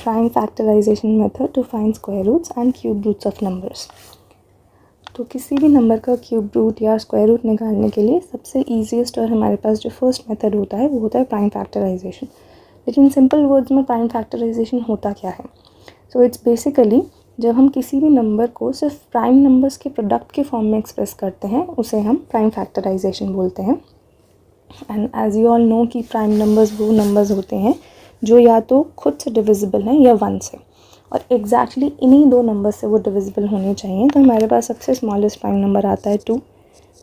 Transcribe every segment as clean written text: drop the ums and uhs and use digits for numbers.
prime factorization method to find square roots and cube roots of numbers। तो किसी भी number का cube root या स्क्वायर रूट निकालने के लिए सबसे ईजीएस्ट और हमारे पास जो फर्स्ट मेथड होता है वो होता है प्राइम फैक्टराइजेशन। लेकिन सिंपल वर्ड्स में प्राइम फैक्टराइजेशन होता क्या है? सो इट्स बेसिकली जब हम किसी भी नंबर को सिर्फ प्राइम नंबर्स के प्रोडक्ट के फॉर्म में एक्सप्रेस करते हैं उसे हम प्राइम फैक्टराइजेशन बोलते हैं। And as you all know कि प्राइम नंबर्स वो नंबर्स होते हैं जो या तो खुद से डिविजिबल हैं या 1 से, और एग्जैक्टली इन्हीं दो नंबर से वो डिविजिबल होने चाहिए। तो हमारे पास सबसे स्मॉलेस्ट प्राइम नंबर आता है 2,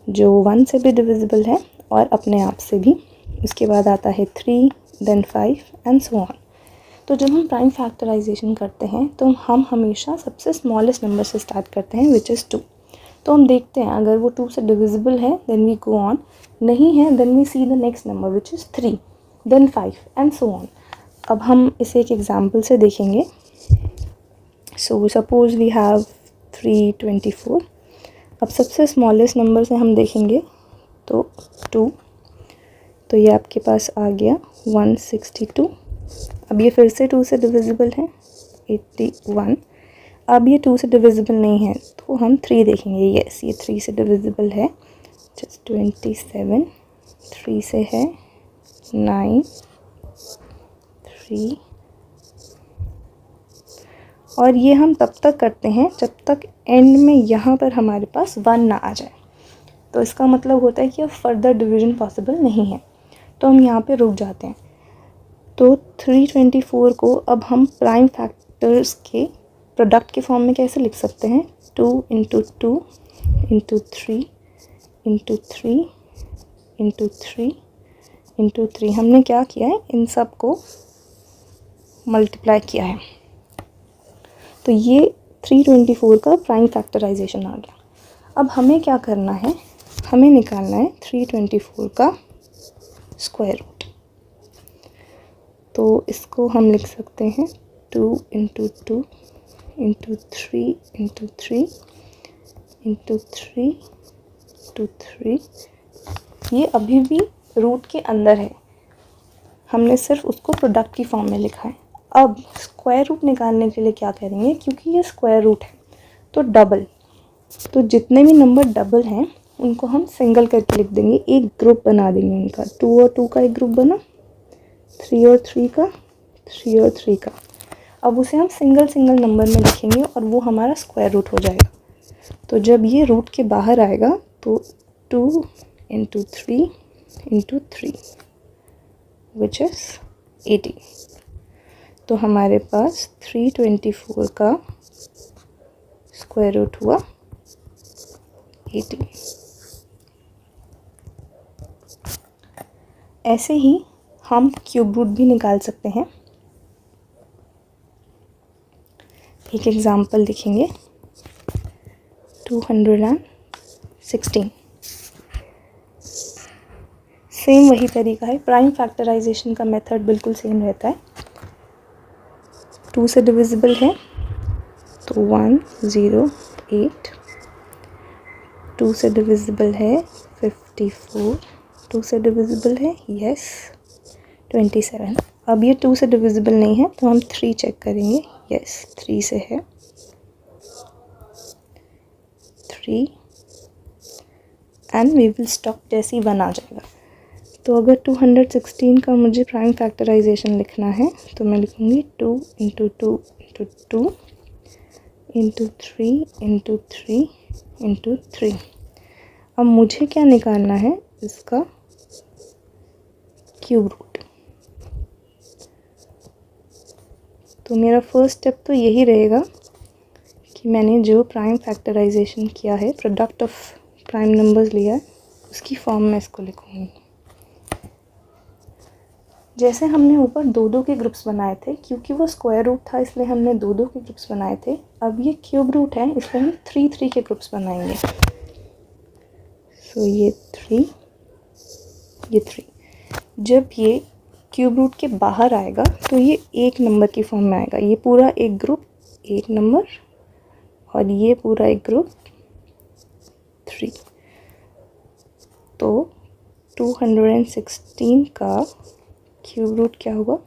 जो 1 से भी डिविजिबल है और अपने आप से भी। उसके बाद आता है 3, देन 5 एंड सो ऑन। तो जब हम प्राइम फैक्टराइजेशन करते हैं तो हम हमेशा सबसे स्मॉलेस्ट नंबर से स्टार्ट करते हैं विच इज़ 2। तो हम देखते हैं अगर वो 2 से डिविजिबल है देन वी गो ऑन, नहीं है then we see the next number which is 3, then 5 and so on. अब हम इसे एक एग्जाम्पल से देखेंगे। So suppose we have 324। अब सबसे स्मॉलेस्ट नंबर से हम देखेंगे तो 2, तो ये आपके पास आ गया 162। अब ये फिर से 2 से डिविजिबल है 81। अब ये 2 से डिविजिबल नहीं है तो हम 3 देखेंगे। यस, ये 3 से डिविजिबल है, जस्ट 27। 3 से है 9, 3। और ये हम तब तक करते हैं जब तक एंड में यहाँ पर हमारे पास 1 ना आ जाए। तो इसका मतलब होता है कि अब फर्दर डिवीजन पॉसिबल नहीं है, तो हम यहाँ पे रुक जाते हैं। तो 324 को अब हम प्राइम फैक्टर्स के प्रोडक्ट के फॉर्म में कैसे लिख सकते हैं? 2 × 2 × 3 × 3 × 3 × 3। हमने क्या किया है, इन सब को मल्टीप्लाई किया है। तो ये 324 का प्राइम फैक्टराइजेशन आ गया। अब हमें क्या करना है, हमें निकालना है 324 का स्क्वायर रूट। तो इसको हम लिख सकते हैं 2 × 2 × 3 × 3 × 3 × 3। ये अभी भी रूट के अंदर है, हमने सिर्फ उसको प्रोडक्ट की फॉर्म में लिखा है। अब स्क्वायर रूट निकालने के लिए क्या करेंगे, क्योंकि ये स्क्वायर रूट है तो डबल। तो जितने भी नंबर डबल हैं उनको हम सिंगल करके लिख देंगे, एक ग्रुप बना देंगे उनका। 2 और 2 का एक ग्रुप बना, 3 और 3 का, 3 और 3 का। अब उसे हम सिंगल सिंगल नंबर में लिखेंगे और वो हमारा स्क्वायर रूट हो जाएगा। तो जब ये रूट के बाहर आएगा तो 2 × 3 × 3 विच इज़ 80। तो हमारे पास 324 का स्क्वायर रूट हुआ 80। ऐसे ही हम क्यूब रूट भी निकाल सकते हैं। एक एग्जाम्पल देखेंगे, 216। सेम वही तरीका है, प्राइम फैक्टराइजेशन का मेथड बिल्कुल सेम रहता है। 2 से डिविजिबल है तो 108। 2 से डिविजिबल है 54। 2 से डिविजिबल है यस 27। अब ये 2 से डिविजिबल नहीं है तो हम 3 चेक करेंगे। यस 3 से है 3 एंड वी विल स्टॉप जैसे ही 1 आ जाएगा। तो अगर 216 का मुझे प्राइम फैक्टराइजेशन लिखना है तो मैं लिखूँगी 2 × 2 × 2 × 3 × 3 × 3। अब मुझे क्या निकालना है, इसका क्यूब रूट। तो मेरा फर्स्ट स्टेप तो यही रहेगा कि मैंने जो प्राइम फैक्टराइजेशन किया है, प्रोडक्ट ऑफ प्राइम नंबर्स लिया है, उसकी फॉर्म में इसको लिखूँगी। जैसे हमने ऊपर 2-2 के ग्रुप्स बनाए थे, क्योंकि वो स्क्वायर रूट था इसलिए हमने 2-2 के ग्रुप्स बनाए थे। अब ये क्यूब रूट है इसलिए हम 3-3 के ग्रुप्स बनाएंगे। सो ये 3, ये 3। जब ये क्यूब रूट के बाहर आएगा तो ये एक नंबर की फॉर्म में आएगा। ये पूरा एक ग्रुप एक नंबर और ये पूरा एक ग्रुप 3। तो 216 का क्यूब रूट क्या होगा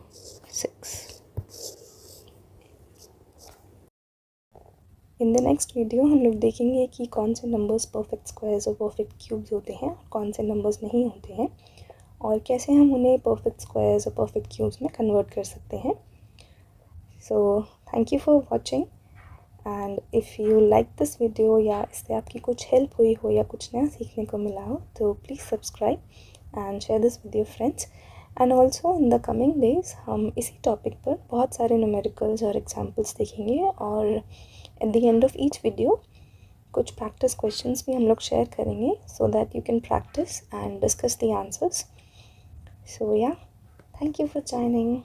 6। इन द नेक्स्ट वीडियो हम लोग देखेंगे कि कौन से नंबर्स परफेक्ट स्क्वायर्स और परफेक्ट क्यूब्स होते हैं, कौन से नंबर्स नहीं होते हैं, और कैसे हम उन्हें परफेक्ट स्क्वायर्स और परफेक्ट क्यूब्स में कन्वर्ट कर सकते हैं. So thank you for watching, and if you like this video या इससे आपकी कुछ हेल्प हुई हो या कुछ नया सीखने को मिला हो तो please subscribe and share this with your friends. And also in the coming days हम इसी टॉपिक पर बहुत सारे न्यूमेरिकल्स और एग्जाम्पल्स देखेंगे, और at the end of each video कुछ प्रैक्टिस क्वेश्चंस भी हम लोग शेयर करेंगे so that you can practice and discuss the answers. So yeah, thank you for joining.